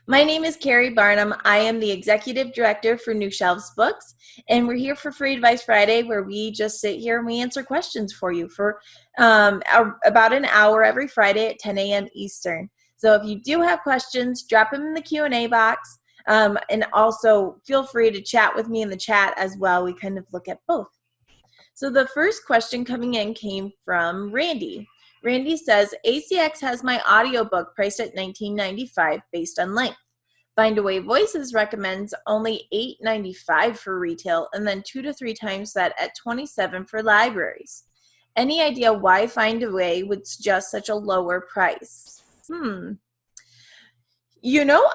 My name is Keri Barnum. I am the Executive Director for New Shelves Books, and we're here for Free Advice Friday, where we just sit here and we answer questions for you for about an hour every Friday at 10 a.m. Eastern. So if you do have questions, drop them in the Q&A box, and also feel free to chat with me in the chat as well. We kind of look at both. So the first question coming in came from Randy. Randy says, ACX has my audiobook priced at $19.95 based on length. Findaway Voices recommends only $8.95 for retail and then 2 to 3 times that at $27 for libraries. Any idea why Findaway would suggest such a lower price?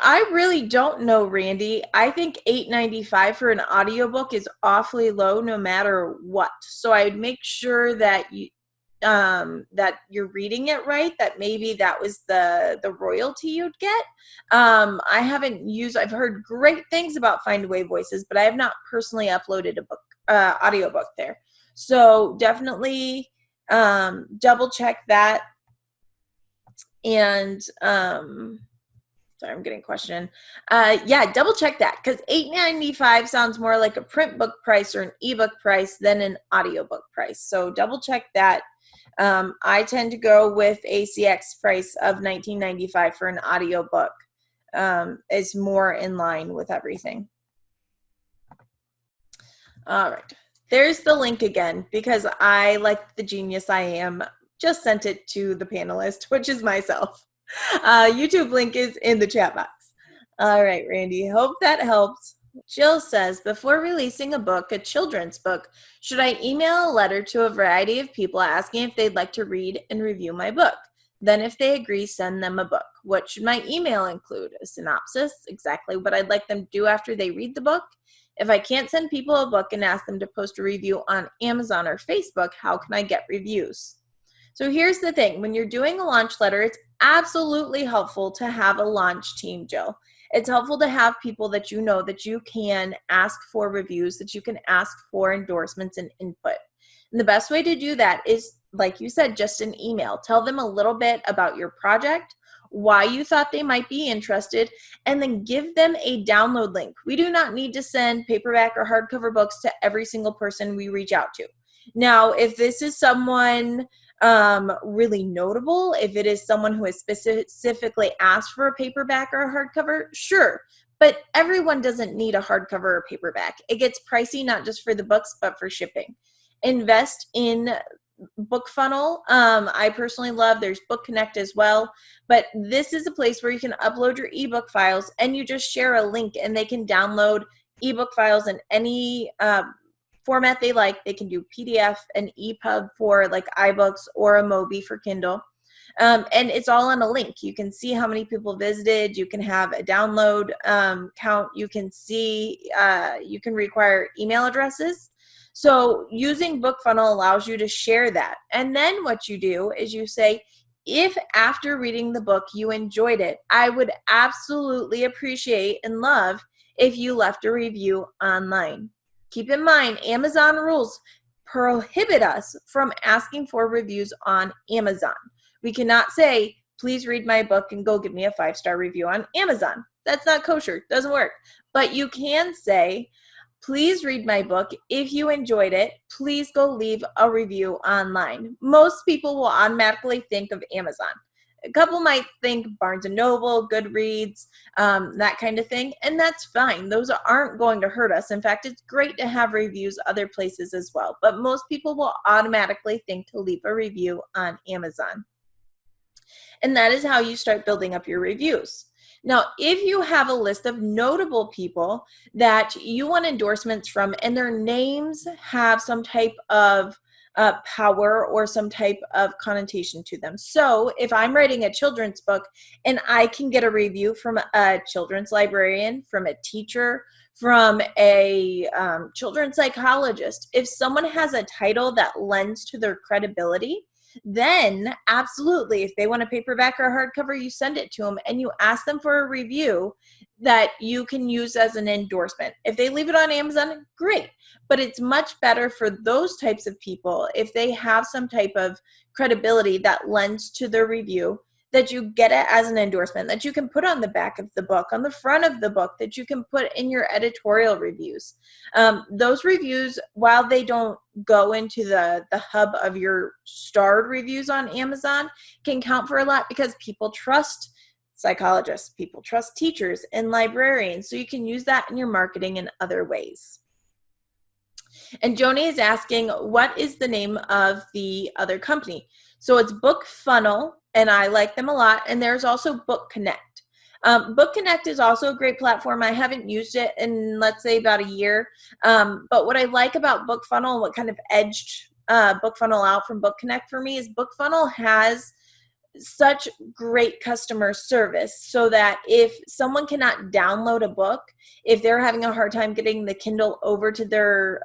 I really don't know, Randy. I think $8.95 for an audiobook is awfully low no matter what. So I'd make sure that you're reading it right, that maybe that was the royalty you'd get. I've heard great things about Findaway Voices, but I have not personally uploaded a book, audiobook there. So definitely double check that. And sorry, I'm getting a question. Double check that, because $8.95 sounds more like a print book price or an ebook price than an audiobook price. So double check that. I tend to go with ACX price of $19.95 for an audiobook. Is more in line with everything. All right. There's the link again, because I, like the genius I am, just sent it to the panelist, which is myself. YouTube link is in the chat box. All right, Randy, hope that helped. Jill says, before releasing a book, a children's book, should I email a letter to a variety of people asking if they'd like to read and review my book? Then if they agree, send them a book. What should my email include? A synopsis, exactly what I'd like them to do after they read the book. If I can't send people a book and ask them to post a review on Amazon or Facebook, how can I get reviews? So here's the thing. When you're doing a launch letter, it's absolutely helpful to have a launch team, Jill. It's helpful to have people that you know that you can ask for reviews, that you can ask for endorsements and input. And the best way to do that is, like you said, just an email. Tell them a little bit about your project, why you thought they might be interested, and then give them a download link. We do not need to send paperback or hardcover books to every single person we reach out to. Now, if this is someone really notable, if it is someone who has specifically asked for a paperback or a hardcover, sure. But everyone doesn't need a hardcover or paperback. It gets pricey, not just for the books, but for shipping. Invest in BookFunnel. I personally love, there's Book Connect as well, but this is a place where you can upload your ebook files and you just share a link and they can download ebook files in any format they like. They can do PDF, an EPUB for like iBooks, or a Mobi for Kindle. And it's all on a link. You can see how many people visited. You can have a download count. You can see, you can require email addresses. So using BookFunnel allows you to share that. And then what you do is you say, if after reading the book you enjoyed it, I would absolutely appreciate and love if you left a review online. Keep in mind, Amazon rules prohibit us from asking for reviews on Amazon. We cannot say, please read my book and go give me a 5-star review on Amazon. That's not kosher. Doesn't work. But you can say, please read my book. If you enjoyed it, please go leave a review online. Most people will automatically think of Amazon. A couple might think Barnes & Noble, Goodreads, that kind of thing, and that's fine. Those aren't going to hurt us. In fact, it's great to have reviews other places as well, but most people will automatically think to leave a review on Amazon. And that is how you start building up your reviews. Now, if you have a list of notable people that you want endorsements from and their names have some type of power or some type of connotation to them. So if I'm writing a children's book and I can get a review from a children's librarian, from a teacher, from a children's psychologist, if someone has a title that lends to their credibility, then absolutely, if they want a paperback or a hardcover, you send it to them and you ask them for a review that you can use as an endorsement. If they leave it on Amazon, great. But it's much better for those types of people, if they have some type of credibility that lends to their review, that you get it as an endorsement, that you can put on the back of the book, on the front of the book, that you can put in your editorial reviews. Those reviews, while they don't go into the hub of your starred reviews on Amazon, can count for a lot because people trust psychologists, people trust teachers and librarians. So you can use that in your marketing in other ways. And Joni is asking, what is the name of the other company? So it's Book Funnel, and I like them a lot. And there's also Book Connect. Book Connect is also a great platform. I haven't used it in, let's say, about a year. But what I like about Book Funnel, what kind of edged Book Funnel out from Book Connect for me, is Book Funnel has such great customer service, so that if someone cannot download a book, if they're having a hard time getting the Kindle over to their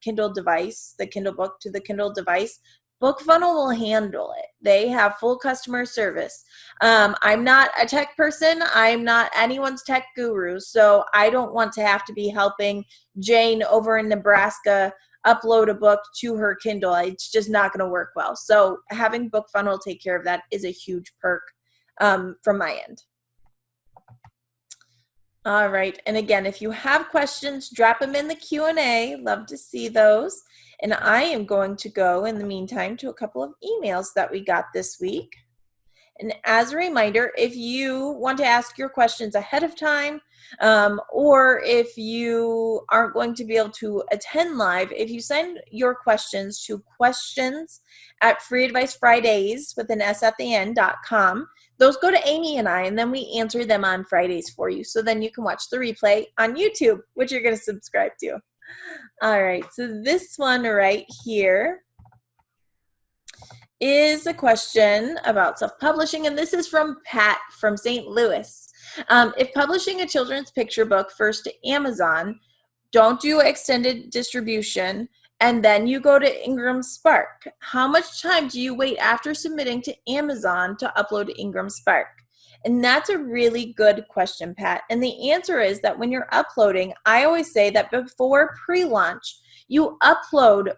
Kindle device, the Kindle book to the Kindle device, BookFunnel will handle it. They have full customer service. I'm not a tech person. I'm not anyone's tech guru, so I don't want to have to be helping Jane over in Nebraska upload a book to her Kindle. It's just not going to work well. So having BookFunnel take care of that is a huge perk from my end. All right. And again, if you have questions, drop them in the Q&A. Love to see those. And I am going to go in the meantime to a couple of emails that we got this week. And as a reminder, if you want to ask your questions ahead of time, or if you aren't going to be able to attend live, if you send your questions to questions@freeadvicefridays with an S at the end.com, those go to Amy and I, and then we answer them on Fridays for you. So then you can watch the replay on YouTube, which you're going to subscribe to. All right, so this one right here is a question about self-publishing, and this is from Pat from St. Louis. If publishing a children's picture book first to Amazon, don't do extended distribution, and then you go to Ingram Spark, how much time do you wait after submitting to Amazon to upload to Ingram Spark? And that's a really good question, Pat. And the answer is that when you're uploading, I always say that before pre-launch, you upload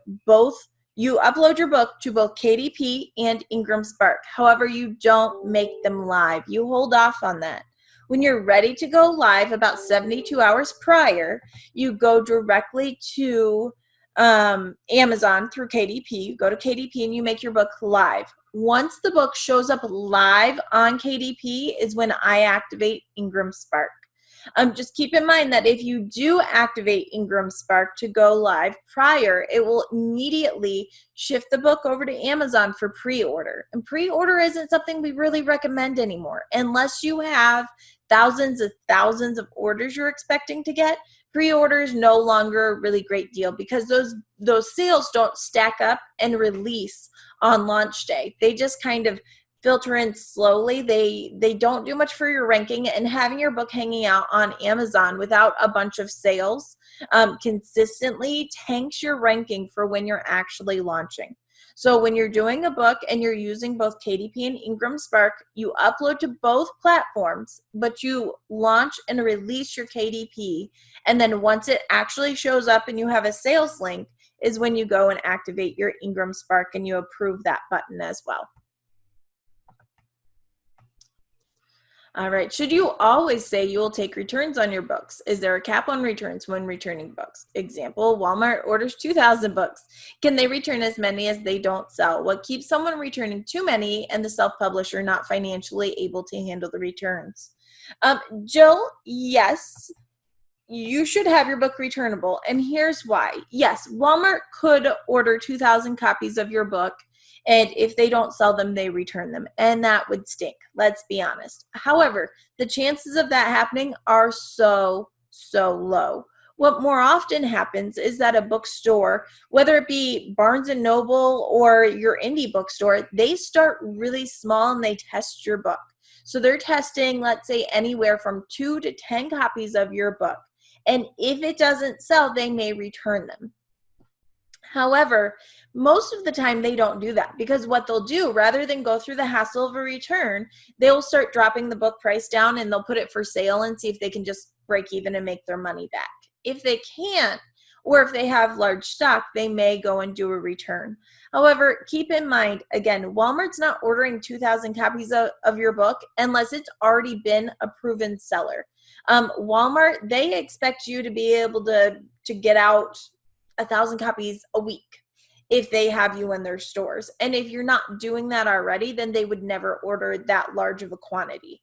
your book to both KDP and Ingram Spark. However, you don't make them live. You hold off on that. When you're ready to go live about 72 hours prior, you go directly to Amazon through KDP. You go to KDP and you make your book live. Once the book shows up live on KDP is when I activate Ingram Spark. Just keep in mind that if you do activate Ingram Spark to go live prior, it will immediately shift the book over to Amazon for pre-order. And pre-order isn't something we really recommend anymore. Unless you have thousands of orders you're expecting to get, pre-order is no longer a really great deal because those sales don't stack up and release on launch day. They just kind of filter in slowly. They don't do much for your ranking, and having your book hanging out on Amazon without a bunch of sales consistently tanks your ranking for when you're actually launching. So when you're doing a book and you're using both KDP and Ingram Spark, you upload to both platforms, but you launch and release your KDP, and then once it actually shows up and you have a sales link is when you go and activate your Ingram Spark and you approve that button as well. All right. Should you always say you will take returns on your books? Is there a cap on returns when returning books? Example, Walmart orders 2,000 books. Can they return as many as they don't sell? What keeps someone returning too many and the self-publisher not financially able to handle the returns? Jill, yes, you should have your book returnable. And here's why. Yes, Walmart could order 2,000 copies of your book, and if they don't sell them, they return them. And that would stink, let's be honest. However, the chances of that happening are so low. What more often happens is that a bookstore, whether it be Barnes & Noble or your indie bookstore, they start really small and they test your book. So they're testing, let's say, anywhere from 2 to 10 copies of your book. And if it doesn't sell, they may return them. However, most of the time they don't do that, because what they'll do, rather than go through the hassle of a return, they'll start dropping the book price down and they'll put it for sale and see if they can just break even and make their money back. If they can't, or if they have large stock, they may go and do a return. However, keep in mind, again, Walmart's not ordering 2,000 copies of your book unless it's already been a proven seller. Walmart, they expect you to be able to get out 1,000 copies a week if they have you in their stores. And if you're not doing that already, then they would never order that large of a quantity.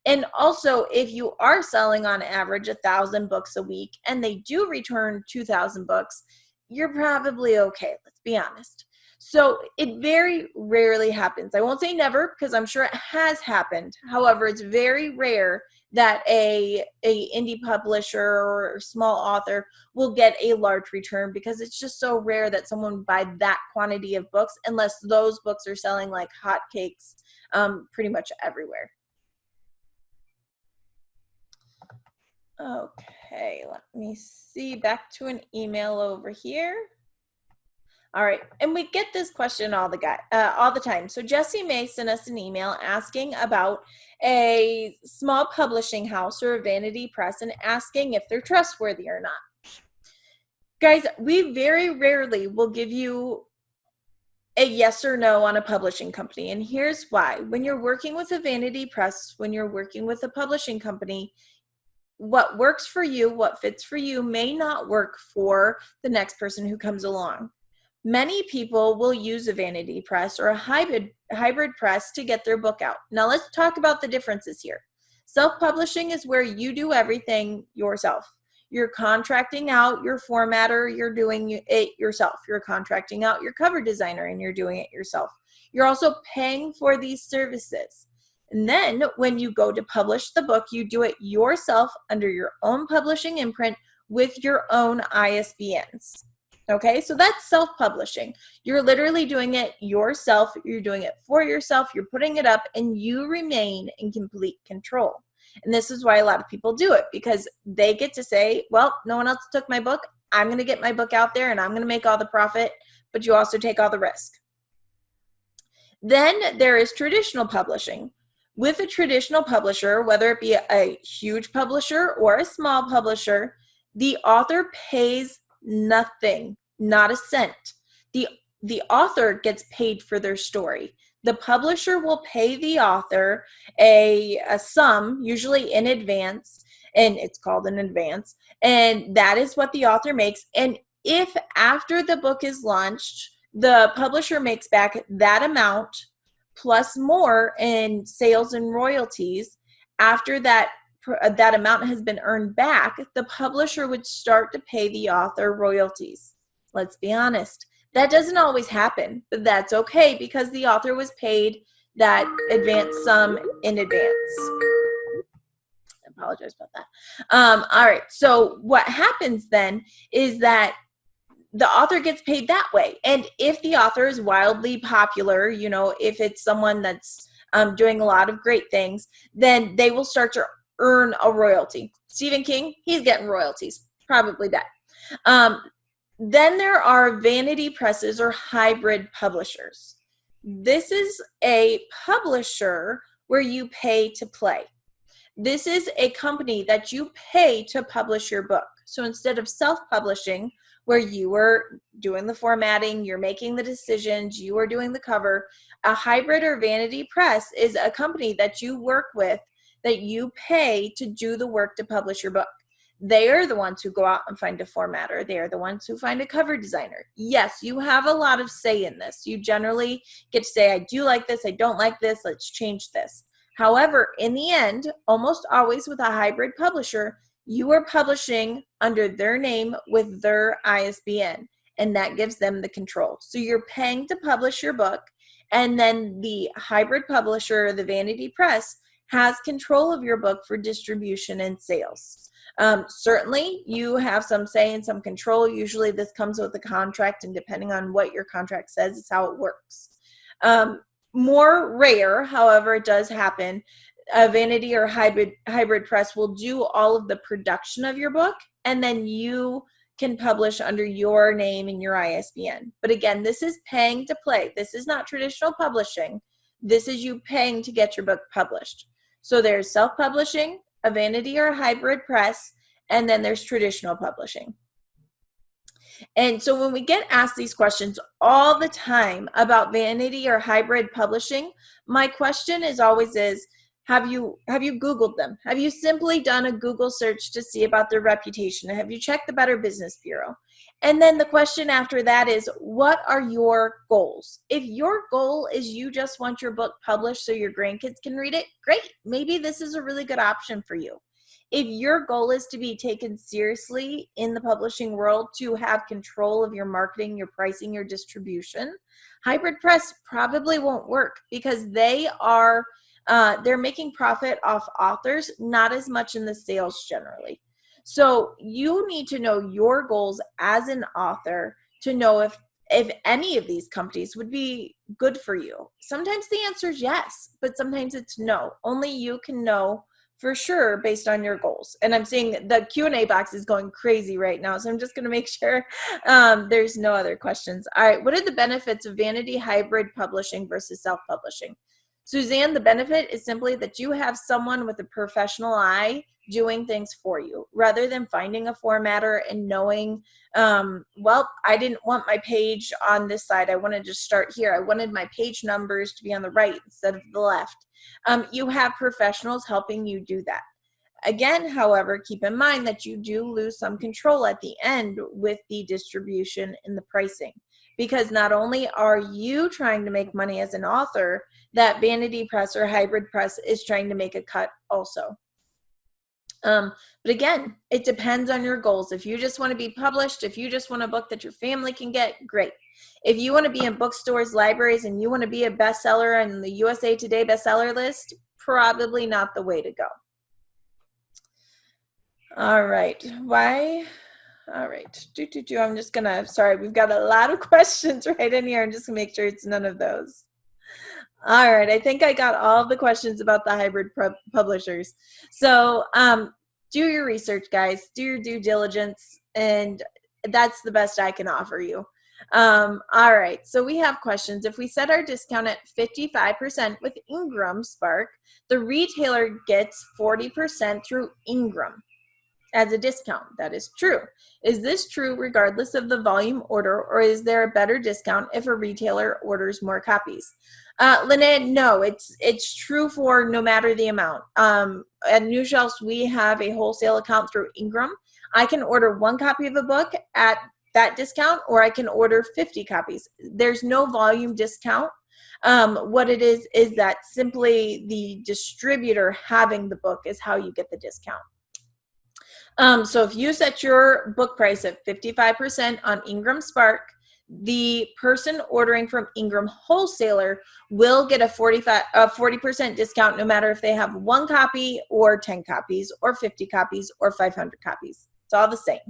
And also, if you are selling on average 1,000 books a week and they do return 2,000 books, you're probably okay, let's be honest. So it very rarely happens. I won't say never, because I'm sure it has happened. However, it's very rare that a indie publisher or small author will get a large return, because it's just so rare that someone would buy that quantity of books unless those books are selling like hotcakes pretty much everywhere. Okay, let me see. Back to an email over here. All right, and we get this question all the time. So Jessie May sent us an email asking about a small publishing house or a vanity press and asking if they're trustworthy or not. Guys, we very rarely will give you a yes or no on a publishing company, and here's why. When you're working with a vanity press, when you're working with a publishing company, what works for you, what fits for you, may not work for the next person who comes along. Many people will use a vanity press or a hybrid press to get their book out. Now let's talk about the differences here. Self-publishing is where you do everything yourself. You're contracting out your formatter, you're doing it yourself. You're contracting out your cover designer, and you're doing it yourself. You're also paying for these services. And then when you go to publish the book, you do it yourself under your own publishing imprint with your own ISBNs. Okay, so that's self-publishing. You're literally doing it yourself. You're doing it for yourself. You're putting it up, and you remain in complete control. And this is why a lot of people do it, because they get to say, well, no one else took my book. I'm going to get my book out there, and I'm going to make all the profit, but you also take all the risk. Then there is traditional publishing. With a traditional publisher, whether it be a huge publisher or a small publisher, the author pays nothing, not a cent. The author gets paid for their story. The publisher will pay the author a sum, usually in advance, and it's called an advance, and that is what the author makes. And if after the book is launched, the publisher makes back that amount plus more in sales and royalties, after that amount has been earned back, the publisher would start to pay the author royalties. Let's be honest, that doesn't always happen, but that's okay, because the author was paid that advance sum in advance. I apologize about that. All right, so what happens then is that the author gets paid that way. And if the author is wildly popular, you know, if it's someone that's doing a lot of great things, then they will start to earn a royalty. Stephen King, he's getting royalties, probably that. Then there are vanity presses or hybrid publishers. This is a publisher where you pay to play. This is a company that you pay to publish your book. So instead of self-publishing, where you are doing the formatting, you're making the decisions, you are doing the cover, a hybrid or vanity press is a company that you work with, that you pay to do the work to publish your book. They are the ones who go out and find a formatter. They are the ones who find a cover designer. Yes, you have a lot of say in this. You generally get to say, I do like this, I don't like this, let's change this. However, in the end, almost always with a hybrid publisher, you are publishing under their name with their ISBN, and that gives them the control. So you're paying to publish your book, and then the hybrid publisher, the vanity press, has control of your book for distribution and sales. Certainly, you have some say and some control. Usually this comes with a contract, and depending on what your contract says, is how it works. More rare, however, it does happen. A vanity or hybrid press will do all of the production of your book, and then you can publish under your name and your ISBN. But again, this is paying to play. This is not traditional publishing. This is you paying to get your book published. So there's self-publishing, a vanity or a hybrid press, and then there's traditional publishing. And so when we get asked these questions all the time about vanity or hybrid publishing, my question is always have you Googled them? Have you simply done a Google search to see about their reputation? Have you checked the Better Business Bureau? And then the question after that is, what are your goals? If your goal is you just want your book published so your grandkids can read it, great. Maybe this is a really good option for you. If your goal is to be taken seriously in the publishing world, to have control of your marketing, your pricing, your distribution, hybrid press probably won't work because they're making profit off authors, not as much in the sales generally. So you need to know your goals as an author to know if any of these companies would be good for you. Sometimes the answer is yes, but sometimes it's no. Only you can know for sure based on your goals. And I'm seeing the Q&A box is going crazy right now, so I'm just going to make sure there's no other questions. All right, what are the benefits of vanity hybrid publishing versus self-publishing? Suzanne, the benefit is simply that you have someone with a professional eye doing things for you rather than finding a formatter and knowing, well, I didn't want my page on this side. I wanted to start here. I wanted my page numbers to be on the right instead of the left. You have professionals helping you do that. Again, however, keep in mind that you do lose some control at the end with the distribution and the pricing, because not only are you trying to make money as an author, that vanity press or hybrid press is trying to make a cut also. But again, it depends on your goals. If you just want to be published, if you just want a book that your family can get, great. If you want to be in bookstores, libraries, and you want to be a bestseller on the USA Today bestseller list, probably not the way to go. All right. Why? All right. I'm just going to, sorry, we've got a lot of questions right in here. I'm just going to make sure it's none of those. All right. I think I got all the questions about the hybrid publishers. So do your research, guys. Do your due diligence. And that's the best I can offer you. All right. So we have questions. If we set our discount at 55% with Ingram Spark, the retailer gets 40% through Ingram as a discount. That is true. Is this true regardless of the volume order, or is there a better discount if a retailer orders more copies? Lynette, no, it's true for no matter the amount. At New Shelves, we have a wholesale account through Ingram. I can order 1 copy of a book at that discount, or I can order 50 copies. There's no volume discount. What it is that simply the distributor having the book is how you get the discount. So if you set your book price at 55% on Ingram Spark, the person ordering from Ingram Wholesaler will get a 40% discount no matter if they have 1 copy or 10 copies or 50 copies or 500 copies. It's all the same.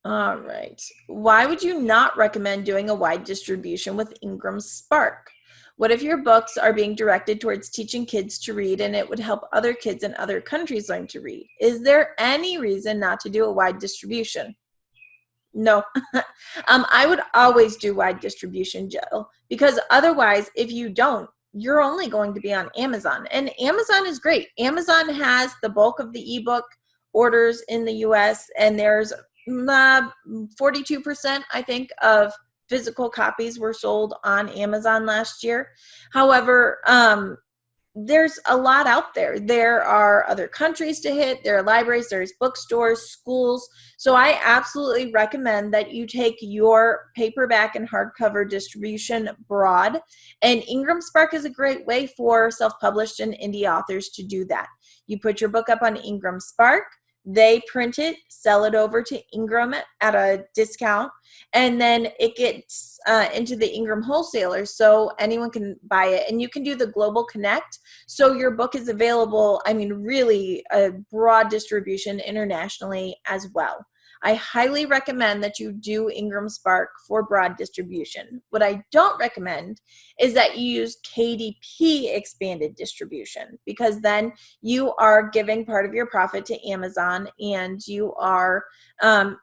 All right. Why would you not recommend doing a wide distribution with Ingram Spark? What if your books are being directed towards teaching kids to read and it would help other kids in other countries learn to read? Is there any reason not to do a wide distribution? No. I would always do wide distribution, Jill, because otherwise, if you don't, you're only going to be on Amazon. And Amazon is great. Amazon has the bulk of the ebook orders in the US, and there's 42%, I think, of physical copies were sold on Amazon last year. However, there's a lot out there. There are other countries to hit. There are libraries, there's bookstores, schools. So I absolutely recommend that you take your paperback and hardcover distribution broad. And Ingram Spark is a great way for self-published and indie authors to do that. You put your book up on Ingram Spark. They print it, sell it over to Ingram at a discount, and then it gets into the Ingram wholesaler so anyone can buy it. And you can do the global connect. So your book is available, I mean, really a broad distribution internationally as well. I highly recommend that you do Ingram Spark for broad distribution. What I don't recommend is that you use KDP expanded distribution, because then you are giving part of your profit to Amazon, and you are, in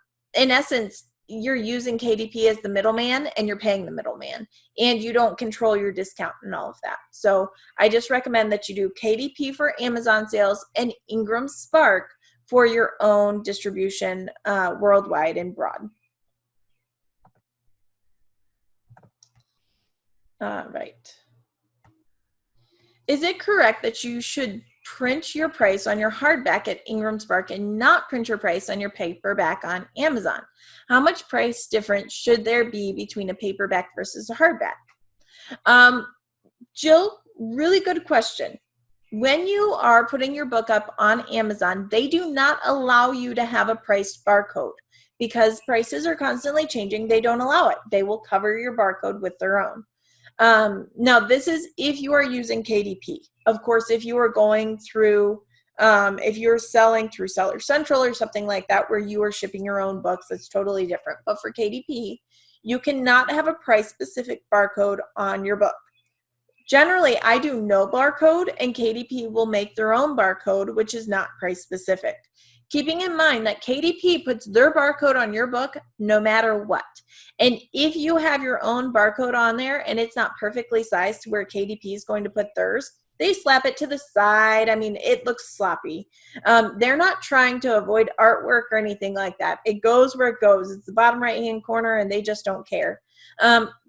essence, you're using KDP as the middleman and you're paying the middleman, and you don't control your discount and all of that. So I just recommend that you do KDP for Amazon sales and Ingram Spark for your own distribution worldwide and broad. Right. Is it correct that you should print your price on your hardback at Ingram Spark and not print your price on your paperback on Amazon? How much price difference should there be between a paperback versus a hardback? Jill, really good question. When you are putting your book up on Amazon, they do not allow you to have a priced barcode because prices are constantly changing. They don't allow it. They will cover your barcode with their own. Now, this is if you are using KDP. Of course, if you are going through, if you're selling through Seller Central or something like that, where you are shipping your own books, that's totally different. But for KDP, you cannot have a price-specific barcode on your book. Generally, I do no barcode, and KDP will make their own barcode, which is not price-specific. Keeping in mind that KDP puts their barcode on your book no matter what. And if you have your own barcode on there and it's not perfectly sized to where KDP is going to put theirs, they slap it to the side. I mean, it looks sloppy. They're not trying to avoid artwork or anything like that. It goes where it goes. It's the bottom right-hand corner, and they just don't care.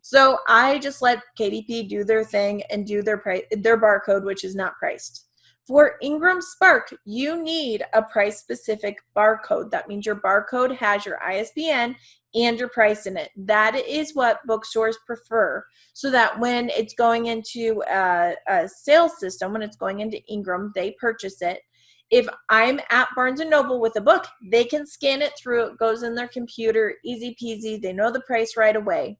So I just let KDP do their thing and do their barcode, which is not priced. For Ingram Spark, you need a price-specific barcode. That means your barcode has your ISBN and your price in it. That is what bookstores prefer, so that when it's going into a sales system, when it's going into Ingram, they purchase it. If I'm at Barnes & Noble with a book, they can scan it through. It goes in their computer, easy peasy. They know the price right away.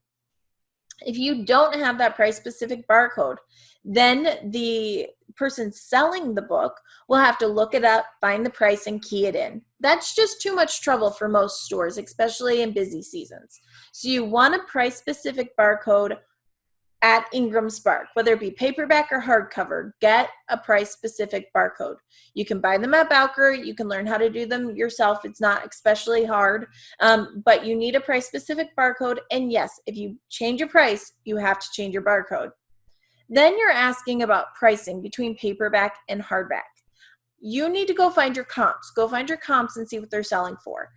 If you don't have that price-specific barcode, then the person selling the book will have to look it up, find the price, and key it in. That's just too much trouble for most stores, especially in busy seasons. So you want a price-specific barcode at Ingram Spark, whether it be paperback or hardcover. Get a price-specific barcode. You can buy them at Bowker. You can learn how to do them yourself. It's not especially hard, but you need a price-specific barcode. And yes, if you change your price, you have to change your barcode. Then you're asking about pricing between paperback and hardback. You need to go find your comps. Go find your comps and see what they're selling for.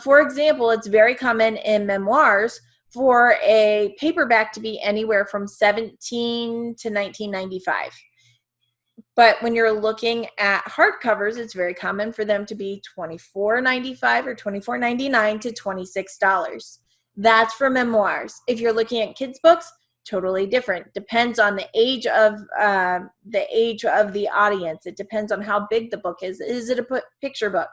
For example, it's very common in memoirs for a paperback to be anywhere from $17 to $19.95. But when you're looking at hardcovers, it's very common for them to be $24.95 or $24.99 to $26. That's for memoirs. If you're looking at kids' books, totally different. Depends on the age of the audience. It depends on how big the book is. Is it a picture book?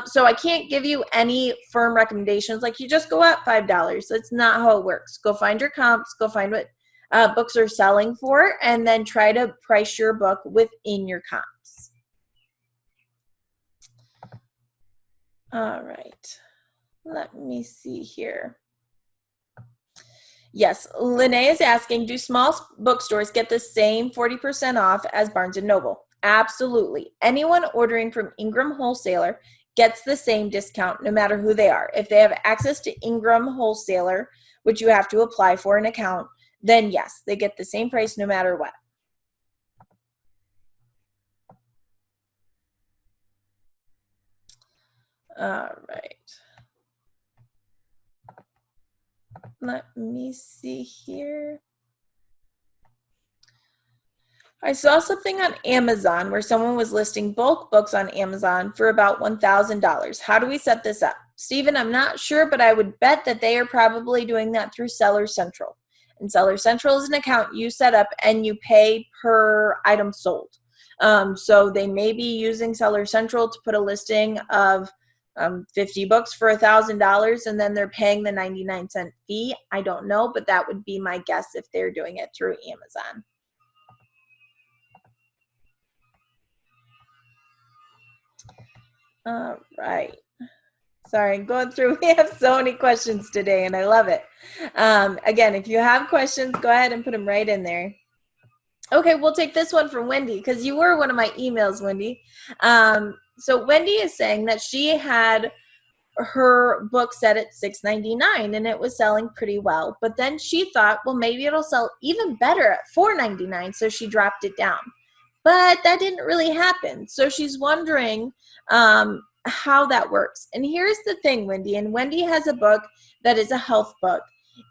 So I can't give you any firm recommendations. Like, you just go up $5. That's not how it works. Go find your comps. Go find what books are selling for, and then try to price your book within your comps. All right. Let me see here. Yes, Lene is asking, do small bookstores get the same 40% off as Barnes & Noble? Absolutely. Anyone ordering from Ingram Wholesaler gets the same discount no matter who they are. If they have access to Ingram Wholesaler, which you have to apply for an account, then yes, they get the same price no matter what. All right. Let me see here. I saw something on Amazon where someone was listing bulk books on Amazon for about $1,000. How do we set this up? Stephen, I'm not sure, but I would bet that they are probably doing that through Seller Central. And Seller Central is an account you set up and you pay per item sold. So they may be using Seller Central to put a listing of 50 books for $1,000, and then they're paying the 99-cent fee. I don't know, but that would be my guess if they're doing it through Amazon. All right. Sorry, I'm going through. We have so many questions today, and I love it. Again, if you have questions, go ahead and put them right in there. Okay, we'll take this one from Wendy, because you were one of my emails, Wendy. So Wendy is saying that she had her book set at $6.99 and it was selling pretty well. But then she thought, well, maybe it'll sell even better at $4.99, so she dropped it down. but that didn't really happen. So she's wondering how that works. And here's the thing, Wendy, and Wendy has a book that is a health book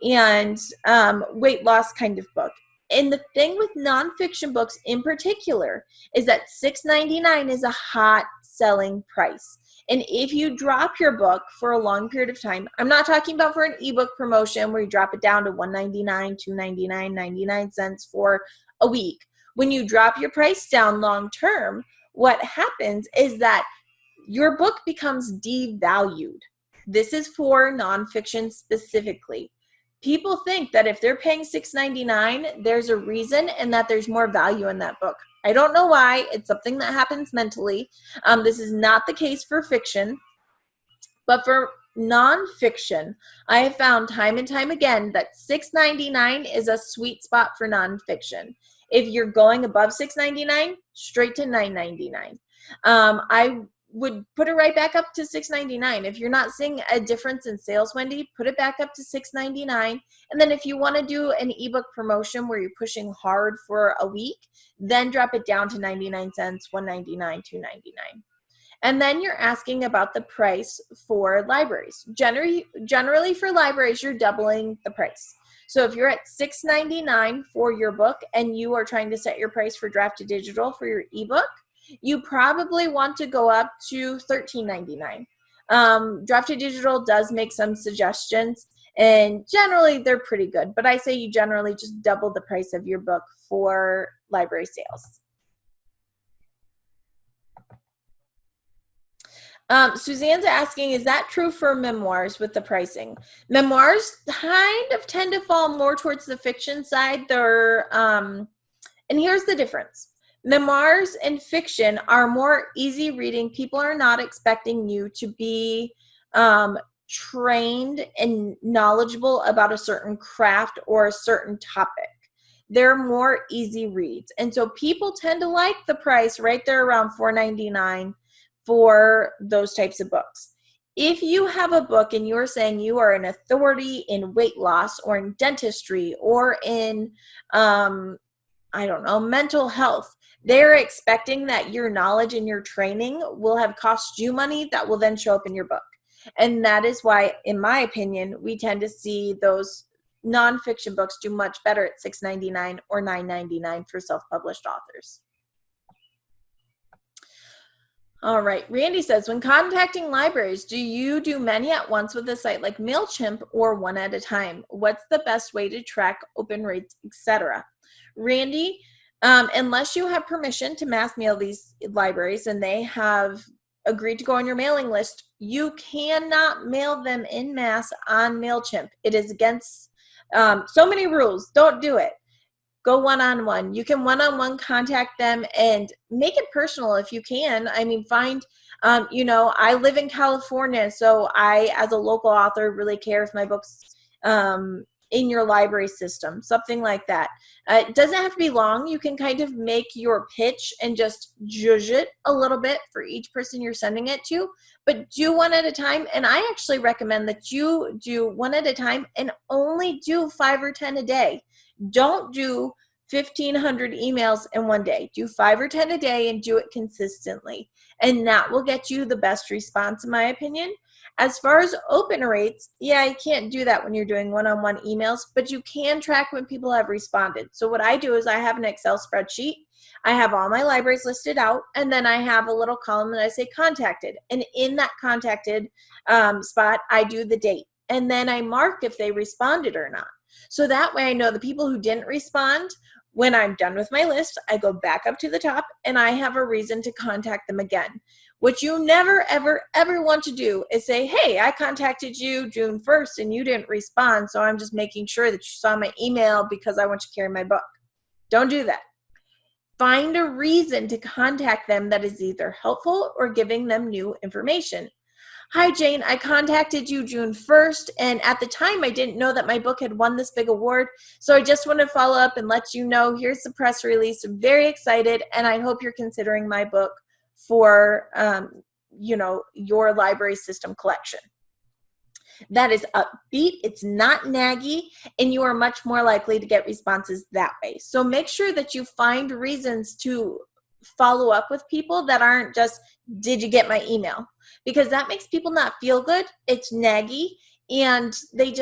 and weight loss kind of book. And the thing with nonfiction books in particular is that $6.99 is a hot selling price. And if you drop your book for a long period of time, I'm not talking about for an ebook promotion where you drop it down to $1.99, $2.99, 99 cents for a week. When you drop your price down long term, what happens is that your book becomes devalued. This is for nonfiction specifically. People think that if they're paying $6.99, there's a reason and that there's more value in that book. I don't know why. It's something that happens mentally. This is not the case for fiction, but for nonfiction, I have found time and time again that $6.99 is a sweet spot for nonfiction. If you're going above $6.99, straight to $9.99. I would put it right back up to $6.99. If you're not seeing a difference in sales, Wendy, put it back up to $6.99. And then if you want to do an ebook promotion where you're pushing hard for a week, then drop it down to 99 cents, $1.99, $2.99. And then you're asking about the price for libraries. Generally for libraries, you're doubling the price. So if you're at $6.99 for your book and you are trying to set your price for draft to digital for your ebook, you probably want to go up to $13.99. Draft to digital does make some suggestions, and generally they're pretty good. But I say you generally just double the price of your book for library sales. Suzanne's asking, is that true for memoirs with the pricing? Memoirs kind of tend to fall more towards the fiction side. They're, and here's the difference. Memoirs and fiction are more easy reading. People are not expecting you to be trained and knowledgeable about a certain craft or a certain topic. They're more easy reads. And so people tend to like the price right there around $4.99 for those types of books. If you have a book and you're saying you are an authority in weight loss or in dentistry or in, I don't know, mental health, they're expecting that your knowledge and your training will have cost you money that will then show up in your book. And that is why, in my opinion, we tend to see those nonfiction books do much better at $6.99 or $9.99 for self-published authors. All right, Randy says, when contacting libraries, do you do many at once with a site like Mailchimp or one at a time? What's the best way to track open rates, etc.? Randy, unless you have permission to mass mail these libraries and they have agreed to go on your mailing list, you cannot mail them in mass on Mailchimp. It is against so many rules. Don't do it. Go one-on-one. You can one-on-one contact them and make it personal if you can. I mean, find, I live in California, so I, as a local author, really care if my book's in your library system, something like that. It doesn't have to be long. You can kind of make your pitch and just zhuzh it a little bit for each person you're sending it to, but do one at a time. And I actually recommend that you do one at a time and only do 5 or 10 a day. Don't do 1,500 emails in one day. Do 5 or 10 a day and do it consistently. And that will get you the best response, in my opinion. As far as open rates, yeah, you can't do that when you're doing one-on-one emails, but you can track when people have responded. So what I do is I have an Excel spreadsheet. I have all my libraries listed out, and then I have a little column that I say contacted. And in that contacted spot, I do the date. And then I mark if they responded or not. So that way I know the people who didn't respond, when I'm done with my list, I go back up to the top and I have a reason to contact them again. What you never, ever, ever want to do is say, hey, I contacted you June 1st and you didn't respond, so I'm just making sure that you saw my email because I want to carry my book. Don't do that. Find a reason to contact them that is either helpful or giving them new information. Hi, Jane, I contacted you June 1st, and at the time I didn't know that my book had won this big award, so I just want to follow up and let you know, here's the press release. I'm very excited, and I hope you're considering my book for, your library system collection. That is upbeat, it's not naggy, and you are much more likely to get responses that way. So make sure that you find reasons to follow up with people that aren't just, did you get my email? Because that makes people not feel good. It's naggy, and they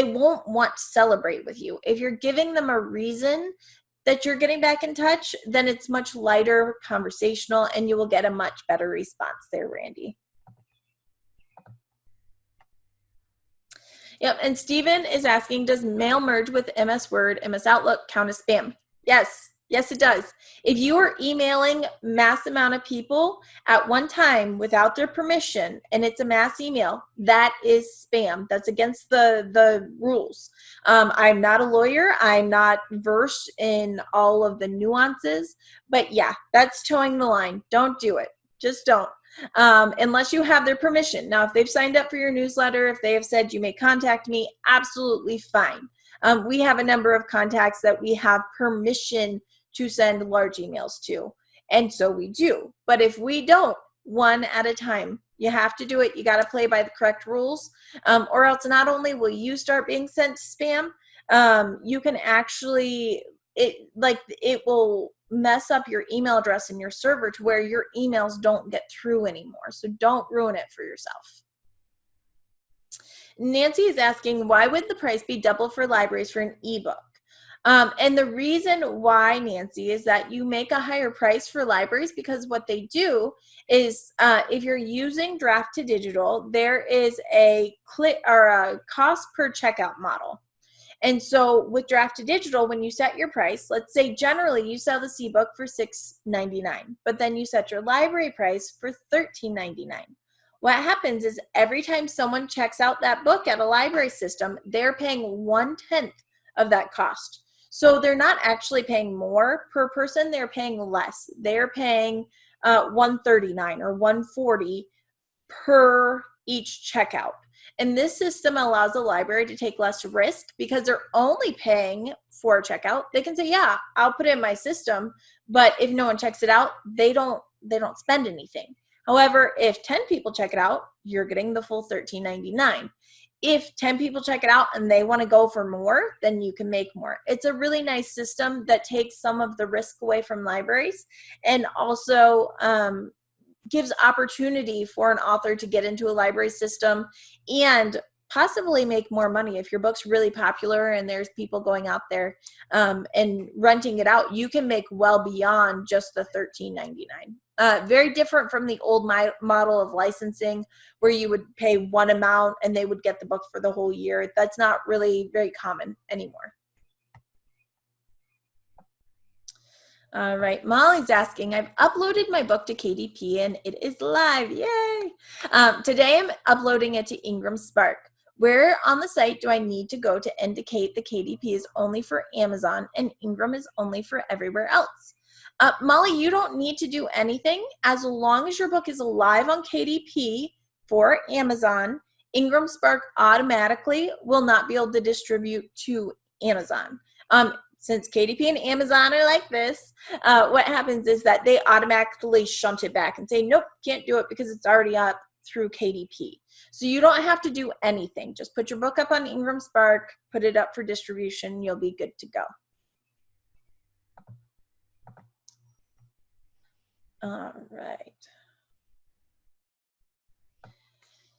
won't want to celebrate with you. If you're giving them a reason that you're getting back in touch, then it's much lighter, conversational, and you will get a much better response there, Randy. Yep, and Steven is asking, does mail merge with MS Word, MS Outlook count as spam? Yes. Yes, it does. If you are emailing mass amount of people at one time without their permission, and it's a mass email, that is spam. That's against the rules. I'm not a lawyer. I'm not versed in all of the nuances, but yeah, that's towing the line. Don't do it. Just don't. Unless you have their permission. Now, if they've signed up for your newsletter, if they have said you may contact me, absolutely fine. We have a number of contacts that we have permission to send large emails to, and so we do. But if we don't, one at a time. You have to do it. You got to play by the correct rules, or else not only will you start being sent to spam, you can actually, it will mess up your email address in your server to where your emails don't get through anymore. So don't ruin it for yourself. Nancy is asking, why would the price be double for libraries for an ebook? And the reason why, Nancy, is that you make a higher price for libraries because what they do is, if you're using draft to digital, there is a cost per checkout model. And so with draft to digital, when you set your price, let's say generally you sell this ebook for $6.99, but then you set your library price for $13.99. What happens is every time someone checks out that book at a library system, they're paying 1/10 of that cost. So they're not actually paying more per person, they're paying less. They're paying $139 or $140 per each checkout. And this system allows the library to take less risk because they're only paying for a checkout. They can say, yeah, I'll put it in my system, but if no one checks it out, they don't spend anything. However, if 10 people check it out, you're getting the full $13.99. If 10 people check it out and they want to go for more, then you can make more. It's a really nice system that takes some of the risk away from libraries, and also gives opportunity for an author to get into a library system and possibly make more money. If your book's really popular and there's people going out there and renting it out, you can make well beyond just the $13.99. Very different from the old model of licensing where you would pay one amount and they would get the book for the whole year. That's not really very common anymore. All right, Molly's asking, I've uploaded my book to KDP and it is live, yay! Today I'm uploading it to Ingram Spark. Where on the site do I need to go to indicate the KDP is only for Amazon and Ingram is only for everywhere else? Molly, you don't need to do anything. As long as your book is live on KDP for Amazon, Ingram Spark automatically will not be able to distribute to Amazon. Since KDP and Amazon are like this, what happens is that they automatically shunt it back and say, nope, can't do it because it's already up through KDP. So you don't have to do anything. Just put your book up on Ingram Spark, put it up for distribution, you'll be good to go. All right.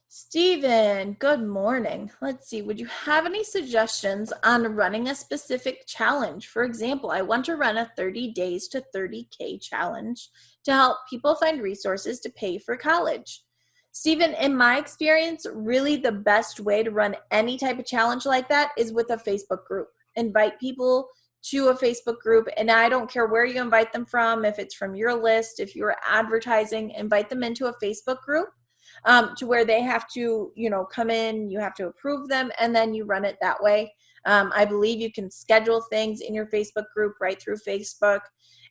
Steven, good morning. Let's see, would you have any suggestions on running a specific challenge? For example, I want to run a 30 days to 30K challenge to help people find resources to pay for college. Steven, in my experience, really the best way to run any type of challenge like that is with a Facebook group. Invite people to a Facebook group, and I don't care where you invite them from, if it's from your list, if you're advertising, invite them into a Facebook group. To where they have to, come in, you have to approve them, and then you run it that way. I believe you can schedule things in your Facebook group right through Facebook.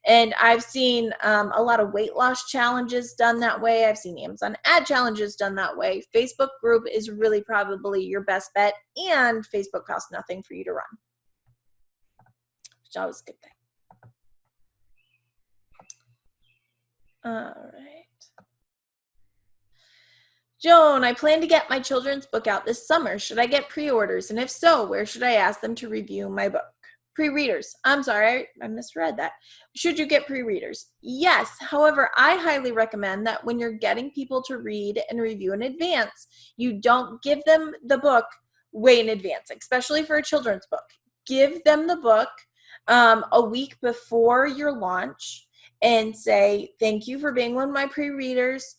And I've seen a lot of weight loss challenges done that way. I've seen Amazon ad challenges done that way. Facebook group is really probably your best bet, and Facebook costs nothing for you to run, which is always a good thing. All right. Joan, I plan to get my children's book out this summer. Should I get pre-orders? And if so, where should I ask them to review my book? Pre-readers. I'm sorry, I misread that. Should you get pre-readers? Yes. However, I highly recommend that when you're getting people to read and review in advance, you don't give them the book way in advance, especially for a children's book. Give them the book a week before your launch and say, thank you for being one of my pre-readers.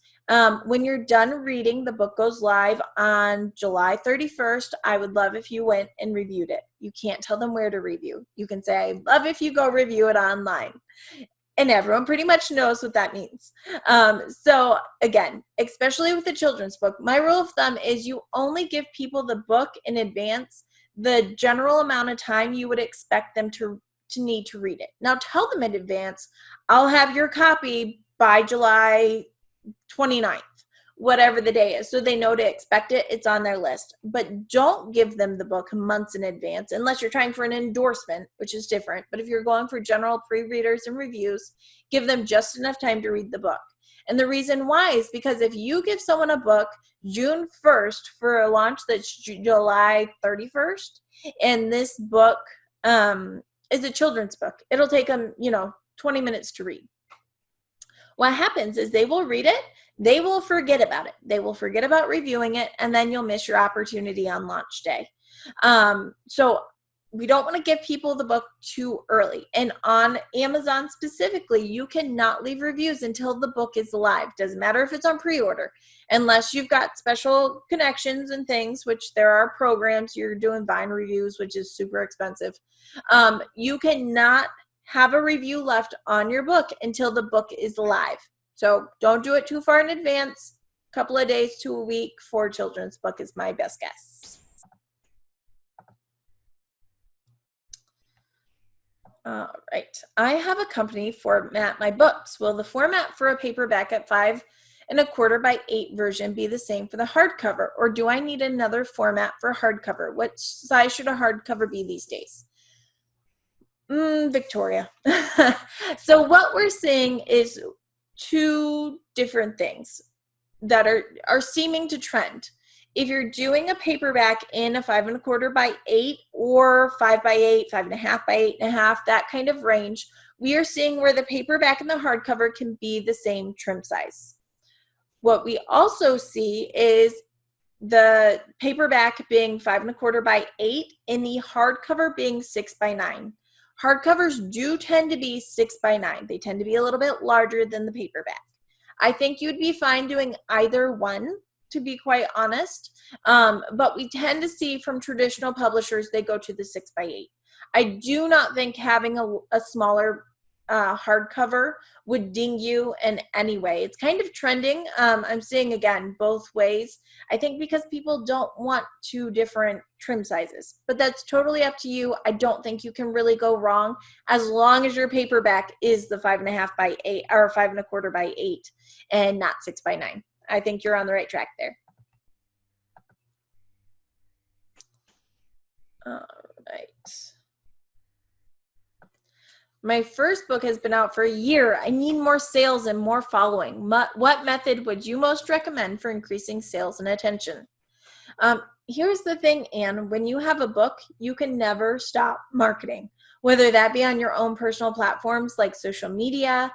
When you're done reading, the book goes live on July 31st. I would love if you went and reviewed it. You can't tell them where to review. You can say, I'd love if you go review it online. And everyone pretty much knows what that means. So again, especially with the children's book, my rule of thumb is you only give people the book in advance the general amount of time you would expect them to need to read it. Now tell them in advance, I'll have your copy by July 29th, whatever the day is, so they know to expect it. It's on their list. But don't give them the book months in advance unless you're trying for an endorsement, which is different. But if you're going for general pre-readers and reviews, give them just enough time to read the book. And the reason why is because if you give someone a book June 1st for a launch that's July 31st, and this book is a children's book, it'll take them, 20 minutes to read. What happens is they will read it, they will forget about it, they will forget about reviewing it, and then you'll miss your opportunity on launch day. So we don't want to give people the book too early. And on Amazon specifically, you cannot leave reviews until the book is live. Doesn't matter if it's on pre-order, unless you've got special connections and things, which there are programs. You're doing Vine reviews, which is super expensive. You cannot have a review left on your book until the book is live. So don't do it too far in advance. A couple of days to a week for a children's book is my best guess. All right. I have a company format my books. Will the format for a paperback at 5 1/4 by 8 version be the same for the hardcover, or do I need another format for hardcover? What size should a hardcover be these days? Victoria. So what we're seeing is two different things that are seeming to trend. If you're doing a paperback in a 5 1/4 by 8 or 5 by 8, 5 1/2 by 8 1/2, that kind of range, we are seeing where the paperback and the hardcover can be the same trim size. What we also see is the paperback being 5 1/4 by 8 and the hardcover being 6 by 9. Hardcovers do tend to be 6 by 9. They tend to be a little bit larger than the paperback. I think you'd be fine doing either one, to be quite honest. But we tend to see from traditional publishers, they go to the 6 by 8. I do not think having a smaller hardcover would ding you in any way. It's kind of trending. I'm seeing, again, both ways. I think because people don't want two different trim sizes, but that's totally up to you. I don't think you can really go wrong as long as your paperback is the 5 1/2 by 8 or 5 1/4 by 8 and not 6 by 9. I think you're on the right track there. All right. My first book has been out for a year. I need more sales and more following. What method would you most recommend for increasing sales and attention? Here's the thing, Anne. When you have a book, you can never stop marketing, whether that be on your own personal platforms like social media,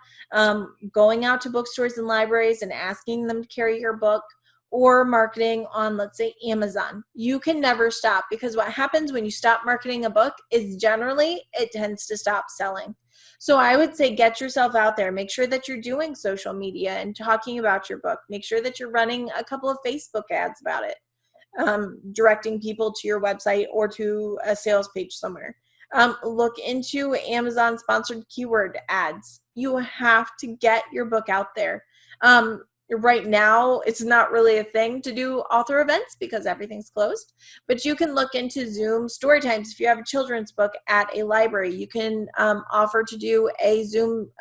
going out to bookstores and libraries and asking them to carry your book, or marketing on, let's say, Amazon. You can never stop, because what happens when you stop marketing a book is generally it tends to stop selling. So I would say get yourself out there. Make sure that you're doing social media and talking about your book. Make sure that you're running a couple of Facebook ads about it, directing people to your website or to a sales page somewhere. Look into Amazon sponsored keyword ads. You have to get your book out there. Right now, it's not really a thing to do author events because everything's closed, but you can look into Zoom story times. If you have a children's book at a library, you can offer to do a Zoom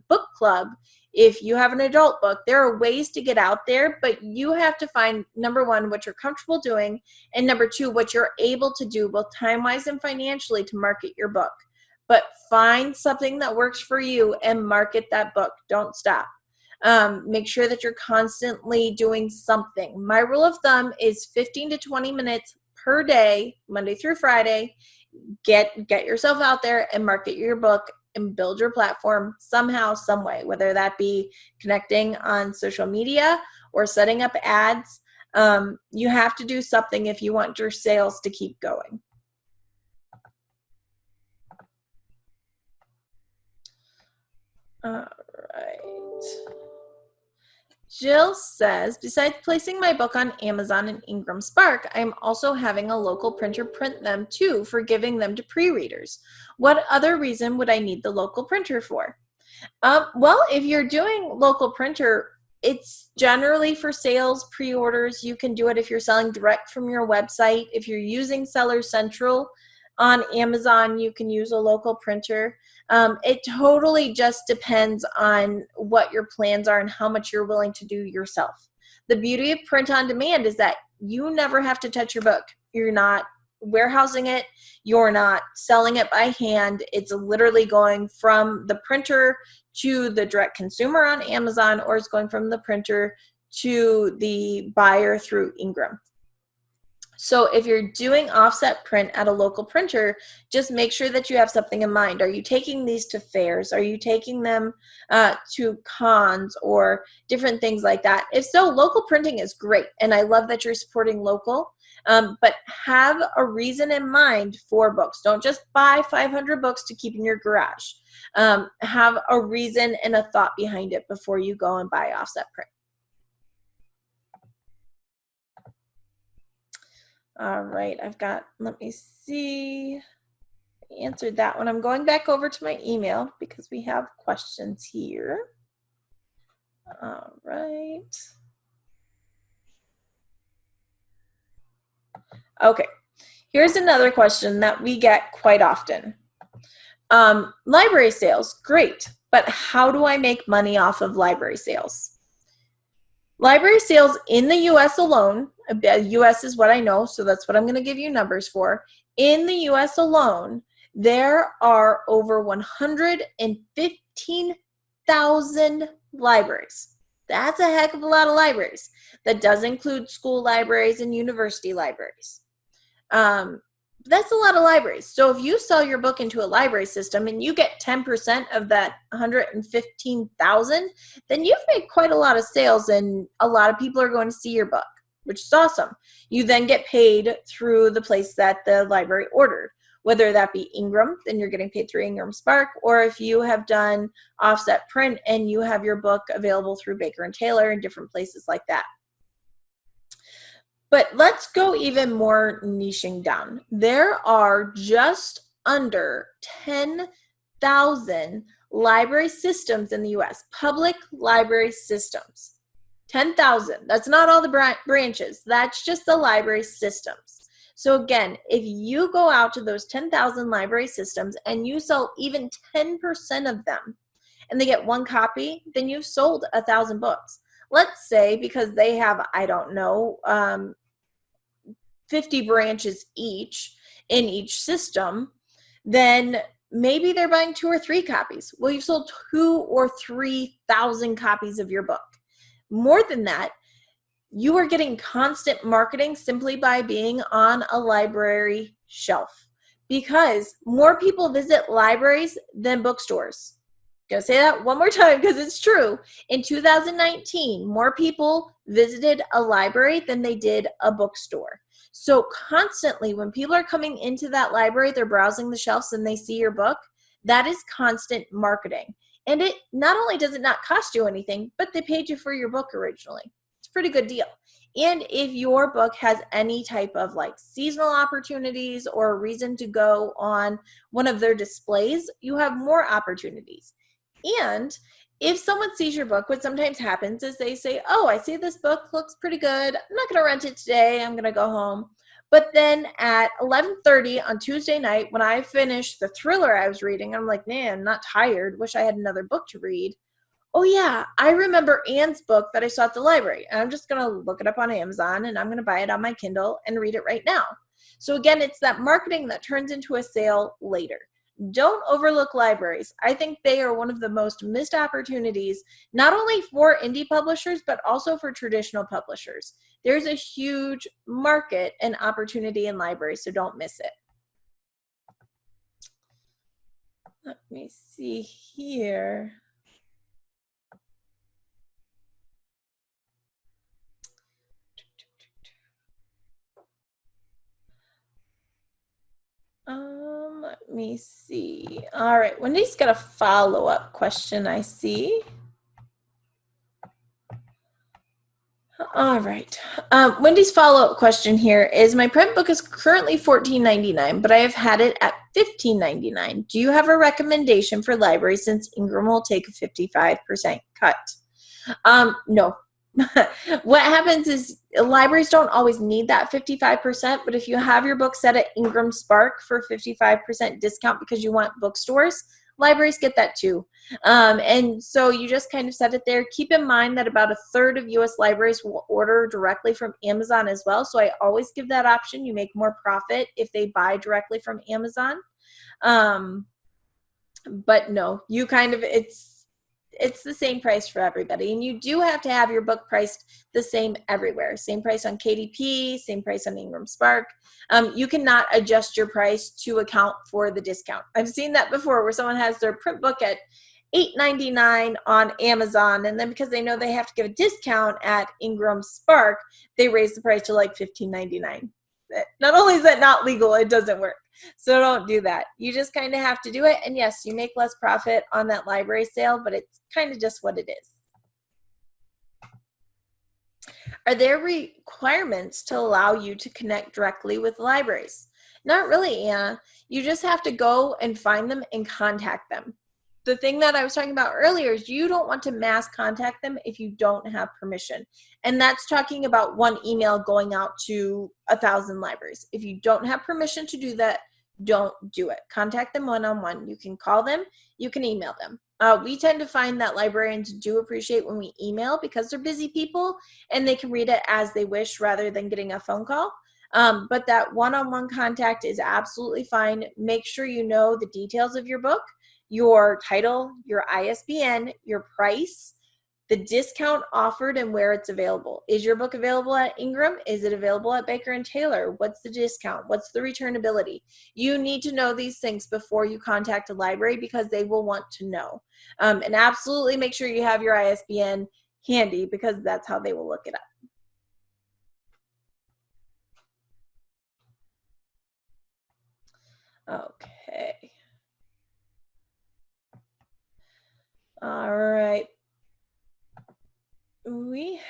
book club. If you have an adult book, there are ways to get out there, but you have to find, number one, what you're comfortable doing, and number two, what you're able to do both time-wise and financially to market your book. But find something that works for you and market that book. Don't stop. Make sure that you're constantly doing something. My rule of thumb is 15 to 20 minutes per day, Monday through Friday, get yourself out there and market your book and build your platform somehow, some way, whether that be connecting on social media or setting up ads. You have to do something if you want your sales to keep going. All right. Jill says, besides placing my book on Amazon and Ingram Spark, I'm also having a local printer print them too for giving them to pre-readers. What other reason would I need the local printer for? Well, if you're doing local printer, it's generally for sales, pre-orders. You can do it if you're selling direct from your website. If you're using Seller Central on Amazon, you can use a local printer. It totally just depends on what your plans are and how much you're willing to do yourself. The beauty of print on demand is that you never have to touch your book. You're not warehousing it. You're not selling it by hand. It's literally going from the printer to the direct consumer on Amazon, or it's going from the printer to the buyer through Ingram. So if you're doing offset print at a local printer, just make sure that you have something in mind. Are you taking these to fairs? Are you taking them to cons or different things like that? If so, local printing is great. And I love that you're supporting local. But have a reason in mind for books. Don't just buy 500 books to keep in your garage. Have a reason and a thought behind it before you go and buy offset print. All right, let me see. I answered that one. I'm going back over to my email because we have questions here. All right. Okay, here's another question that we get quite often. Library sales, great, but how do I make money off of library sales? Library sales in the US alone, US is what I know, so that's what I'm going to give you numbers for. In the US alone, there are over 115,000 libraries. That's a heck of a lot of libraries. That does include school libraries and university libraries. That's a lot of libraries. So if you sell your book into a library system and you get 10% of that 115,000, then you've made quite a lot of sales and a lot of people are going to see your book, which is awesome. You then get paid through the place that the library ordered, whether that be Ingram, then you're getting paid through Ingram Spark, or if you have done offset print and you have your book available through Baker and Taylor and different places like that. But let's go even more niching down. There are just under 10,000 library systems in the US, public library systems. 10,000. That's not all the branches. That's just the library systems. So again, if you go out to those 10,000 library systems and you sell even 10% of them and they get one copy, then you've sold 1,000 books. Let's say because they have, I don't know, 50 branches each in each system, then maybe they're buying 2 or 3 copies. Well, you've sold 2,000 or 3,000 copies of your book. More than that, you are getting constant marketing simply by being on a library shelf, because more people visit libraries than bookstores. I'm going to say that one more time because it's true. In 2019, more people visited a library than they did a bookstore. So constantly when people are coming into that library, they're browsing the shelves and they see your book, that is constant marketing. And it not only does it not cost you anything, but they paid you for your book originally. It's a pretty good deal. And if your book has any type of like seasonal opportunities or a reason to go on one of their displays, you have more opportunities. And if someone sees your book, what sometimes happens is they say, oh, I see this book looks pretty good. I'm not going to rent it today. I'm going to go home. But then at 11:30 on Tuesday night, when I finished the thriller I was reading, I'm like, man, I'm not tired. Wish I had another book to read. Oh yeah, I remember Anne's book that I saw at the library. And I'm just going to look it up on Amazon and I'm going to buy it on my Kindle and read it right now. So again, it's that marketing that turns into a sale later. Don't overlook libraries. I think they are one of the most missed opportunities, not only for indie publishers, but also for traditional publishers. There's a huge market and opportunity in libraries, so don't miss it. Let me see here. Let me see. All right, Wendy's got a follow-up question, I see. All right. Wendy's follow-up question here is, my print book is currently $14.99, but I have had it at $15.99. Do you have a recommendation for libraries since Ingram will take a 55% cut? No. What happens is libraries don't always need that 55%, but if you have your book set at Ingram Spark for 55% discount because you want bookstores, libraries get that too. And so you just kind of set it there. Keep in mind that about a third of US libraries will order directly from Amazon as well. So I always give that option. You make more profit if they buy directly from Amazon. But no, you kind of, it's the same price for everybody, and you do have to have your book priced the same everywhere. Same price on KDP, same price on Ingram Spark. You cannot adjust your price to account for the discount. I've seen that before where someone has their print book at $8.99 on Amazon, and then because they know they have to give a discount at Ingram Spark, they raise the price to like $15.99. Not only is that not legal, it doesn't work. So don't do that. You just kind of have to do it. And yes, you make less profit on that library sale, but it's kind of just what it is. Are there requirements to allow you to connect directly with libraries? Not really, Anna. You just have to go and find them and contact them. The thing that I was talking about earlier is you don't want to mass contact them if you don't have permission. And that's talking about one email going out to 1,000 libraries. If you don't have permission to do that, don't do it. Contact them one-on-one. You can call them, you can email them. We tend to find that librarians do appreciate when we email because they're busy people and they can read it as they wish rather than getting a phone call. But that one-on-one contact is absolutely fine. Make sure you know the details of your book, your title, your ISBN, your price, the discount offered, and where it's available. Is your book available at Ingram? Is it available at Baker and Taylor? What's the discount? What's the returnability? You need to know these things before you contact a library because they will want to know. And absolutely make sure you have your ISBN handy because that's how they will look it up. Okay. All right.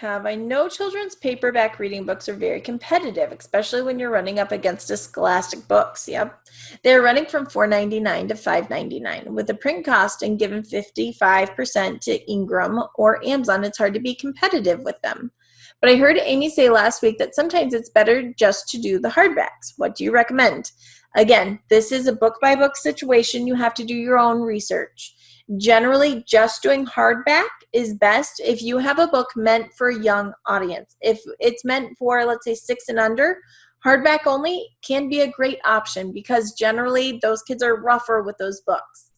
I know children's paperback reading books are very competitive, especially when you're running up against a Scholastic Books. Yep. They're running from $4.99 to $5.99. With the print cost and given 55% to Ingram or Amazon, it's hard to be competitive with them. But I heard Amy say last week that sometimes it's better just to do the hardbacks. What do you recommend? Again, this is a book-by-book situation. You have to do your own research. Generally, just doing hardback is best if you have a book meant for a young audience. If it's meant for, let's say, 6 and under, hardback only can be a great option because generally those kids are rougher with those books.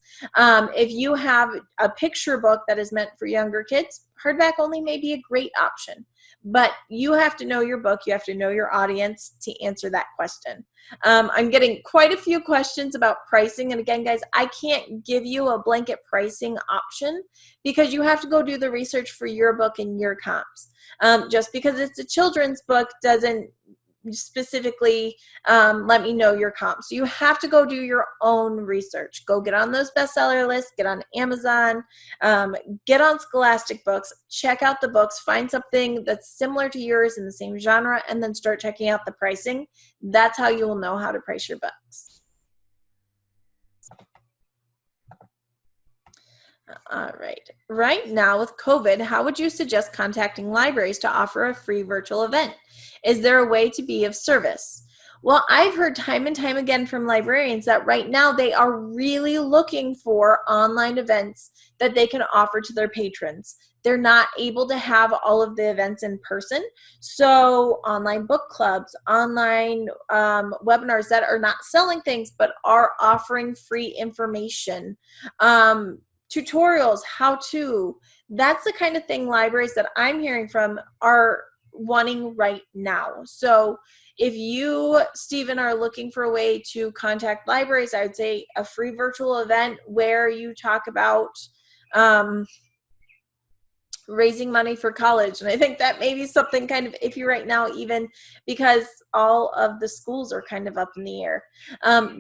If you have a picture book that is meant for younger kids, hardback only may be a great option. But you have to know your book. You have to know your audience to answer that question. I'm getting quite a few questions about pricing. And again, guys, I can't give you a blanket pricing option because you have to go do the research for your book and your comps. Just because it's a children's book doesn't specifically let me know your comps. So you have to go do your own research. Go get on those bestseller lists, get on Amazon, get on Scholastic Books, check out the books, find something that's similar to yours in the same genre, and then start checking out the pricing. That's how you will know how to price your books. All right. Right now with COVID, how would you suggest contacting libraries to offer a free virtual event? Is there a way to be of service? Well, I've heard time and time again from librarians that right now they are really looking for online events that they can offer to their patrons. They're not able to have all of the events in person. So online book clubs, online webinars that are not selling things but are offering free information. Tutorials, how to. That's the kind of thing libraries that I'm hearing from are wanting right now. So If you, Stephen, are looking for a way to contact libraries, I would say a free virtual event where you talk about raising money for college. And I think that may be something kind of iffy right now, even because all of the schools are kind of up in the air.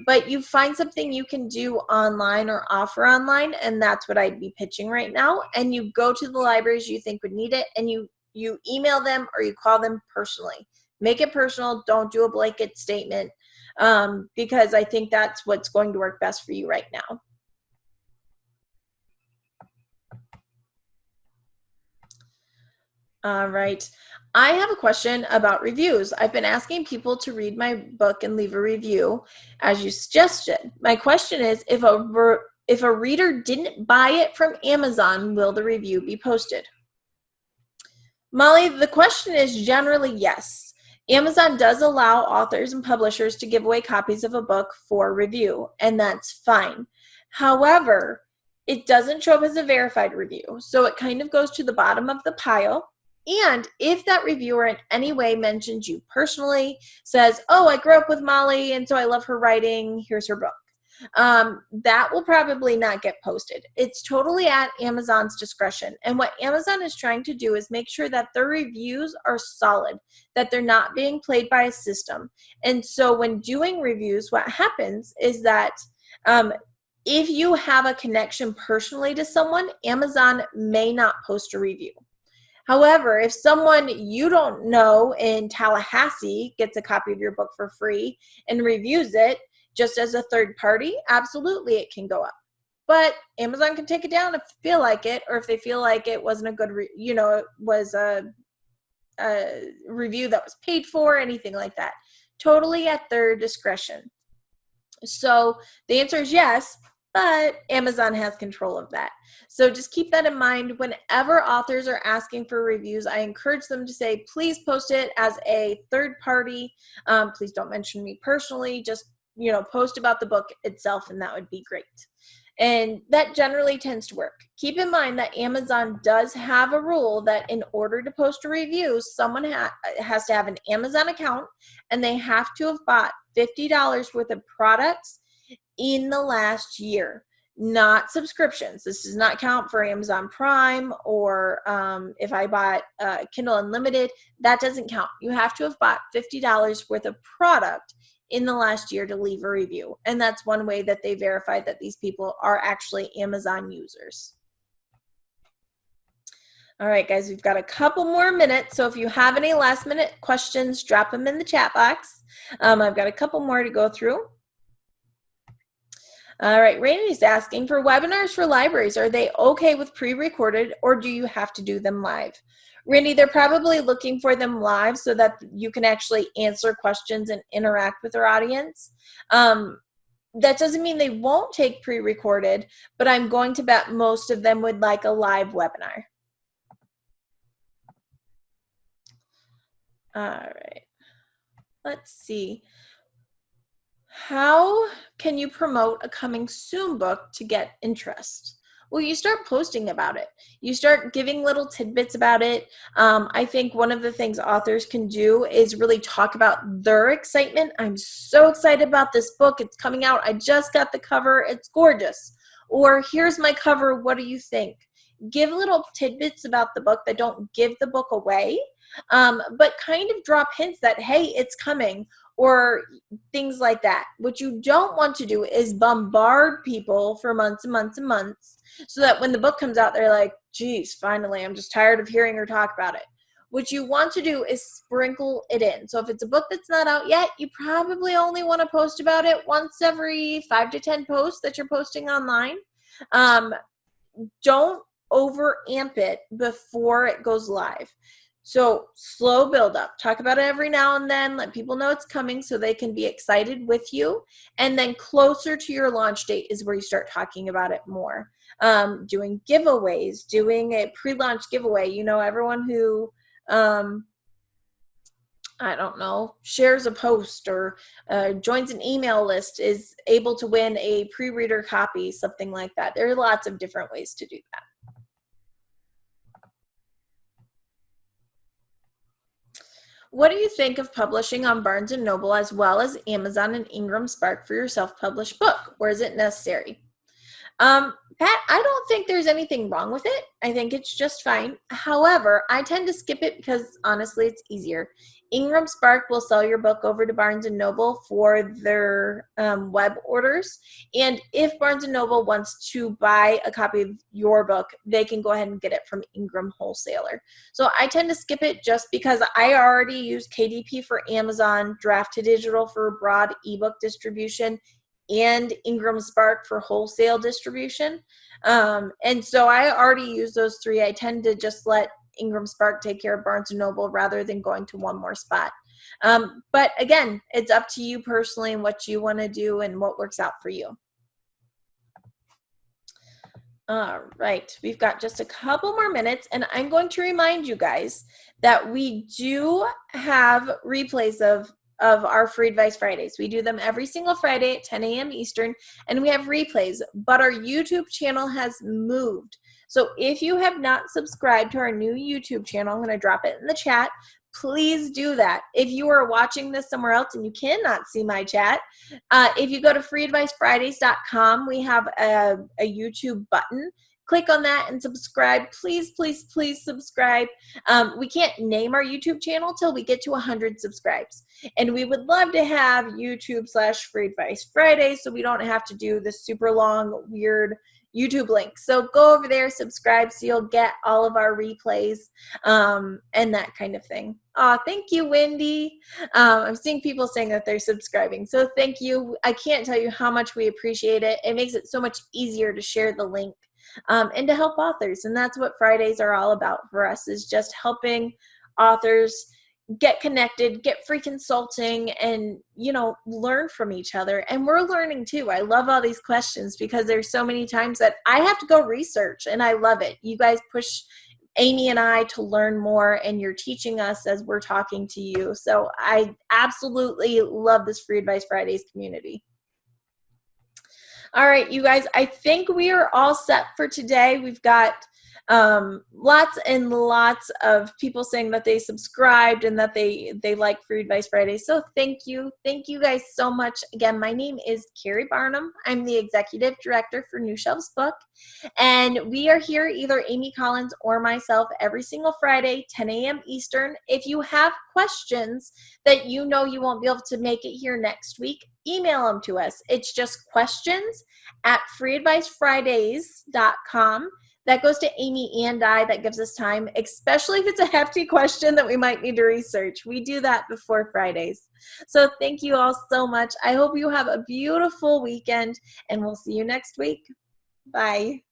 But you find something you can do online or offer online, and that's what I'd be pitching right now. And you go to the libraries you think would need it, and you email them or you call them personally. Make it personal. Don't do a blanket statement, because I think that's what's going to work best for you right now. All right. I have a question about reviews. I've been asking people to read my book and leave a review, as you suggested. My question is, if a reader didn't buy it from Amazon, will the review be posted? Molly, the question is generally yes. Amazon does allow authors and publishers to give away copies of a book for review, and that's fine. However, it doesn't show up as a verified review, so it kind of goes to the bottom of the pile. And if that reviewer in any way mentions you personally, says, oh, I grew up with Molly, and so I love her writing, here's her book, that will probably not get posted. It's totally at Amazon's discretion. And what Amazon is trying to do is make sure that their reviews are solid, that they're not being played by a system. And so when doing reviews, what happens is that if you have a connection personally to someone, Amazon may not post a review. However, if someone you don't know in Tallahassee gets a copy of your book for free and reviews it just as a third party, absolutely it can go up. But Amazon can take it down if they feel like it, or if they feel like it wasn't a good, it was a review that was paid for, anything like that. Totally at their discretion. So the answer is yes, but Amazon has control of that. So just keep that in mind. Whenever authors are asking for reviews, I encourage them to say, please post it as a third party. Please don't mention me personally. Just, post about the book itself, and that would be great. And that generally tends to work. Keep in mind that Amazon does have a rule that in order to post a review, someone has to have an Amazon account, and they have to have bought $50 worth of products in the last year, not subscriptions. This does not count for Amazon Prime, or if I bought Kindle Unlimited, that doesn't count. You have to have bought $50 worth of product in the last year to leave a review. And that's one way that they verify that these people are actually Amazon users. All right, guys, we've got a couple more minutes. So if you have any last minute questions, drop them in the chat box. I've got a couple more to go through. All right, Randy's asking, for webinars for libraries, are they okay with pre-recorded, or do you have to do them live? Randy, they're probably looking for them live so that you can actually answer questions and interact with their audience. That doesn't mean they won't take pre-recorded, but I'm going to bet most of them would like a live webinar. All right, let's see. How can you promote a coming soon book to get interest? Well, you start posting about it. You start giving little tidbits about it. I think one of the things authors can do is really talk about their excitement. I'm so excited about this book. It's coming out. I just got the cover. It's gorgeous. Or here's my cover. What do you think? Give little tidbits about the book that don't give the book away, but kind of drop hints that, hey, it's coming, or things like that. What you don't want to do is bombard people for months and months and months so that when the book comes out, they're like, geez, finally, I'm just tired of hearing her talk about it. What you want to do is sprinkle it in. So if it's a book that's not out yet, you probably only want to post about it once every 5 to 10 posts that you're posting online. Don't over amp it before it goes live. So slow build up. Talk about it every now and then. Let people know it's coming so they can be excited with you. And then closer to your launch date is where you start talking about it more. Doing giveaways, doing a pre-launch giveaway. Everyone who, shares a post or joins an email list is able to win a pre-reader copy, something like that. There are lots of different ways to do that. What do you think of publishing on Barnes & Noble as well as Amazon and Ingram Spark for your self-published book, or is it necessary? Pat, I don't think there's anything wrong with it. I think it's just fine. However, I tend to skip it because honestly, it's easier. Ingram Spark will sell your book over to Barnes & Noble for their web orders. And if Barnes & Noble wants to buy a copy of your book, they can go ahead and get it from Ingram Wholesaler. So I tend to skip it just because I already use KDP for Amazon, Draft to Digital for broad ebook distribution, and Ingram Spark for wholesale distribution. And so I already use those three. I tend to just let Ingram Spark take care of Barnes & Noble rather than going to one more spot. But again, it's up to you personally and what you want to do and what works out for you. All right, we've got just a couple more minutes, and I'm going to remind you guys that we do have replays of our Free Advice Fridays. We do them every single Friday at 10 a.m. Eastern, and we have replays, but our YouTube channel has moved. So if you have not subscribed to our new YouTube channel, I'm going to drop it in the chat. Please do that. If you are watching this somewhere else and you cannot see my chat, if you go to freeadvicefridays.com, we have a YouTube button. Click on that and subscribe. Please, please, please subscribe. We can't name our YouTube channel till we get to 100 subscribes. And we would love to have YouTube/Free Advice Friday so we don't have to do this super long, weird YouTube link. So go over there, subscribe so you'll get all of our replays and that kind of thing. Thank you, Wendy. I'm seeing people saying that they're subscribing. So thank you. I can't tell you how much we appreciate it. It makes it so much easier to share the link. And to help authors. And that's what Fridays are all about for us, is just helping authors get connected, get free consulting, and, learn from each other. And we're learning too. I love all these questions because there's so many times that I have to go research, and I love it. You guys push Amy and I to learn more, and you're teaching us as we're talking to you. So I absolutely love this Free Advice Fridays community. All right, you guys, I think we are all set for today. We've got lots and lots of people saying that they subscribed and that they like Free Advice Friday. So thank you. Thank you guys so much. Again, my name is Keri Barnum. I'm the Executive Director for New Shelves Book. And we are here, either Amy Collins or myself, every single Friday, 10 a.m. Eastern. If you have questions that you won't be able to make it here next week, email them to us. It's just questions@freeadvicefridays.com. That goes to Amy and I. That gives us time, especially if it's a hefty question that we might need to research. We do that before Fridays. So thank you all so much. I hope you have a beautiful weekend, and we'll see you next week. Bye.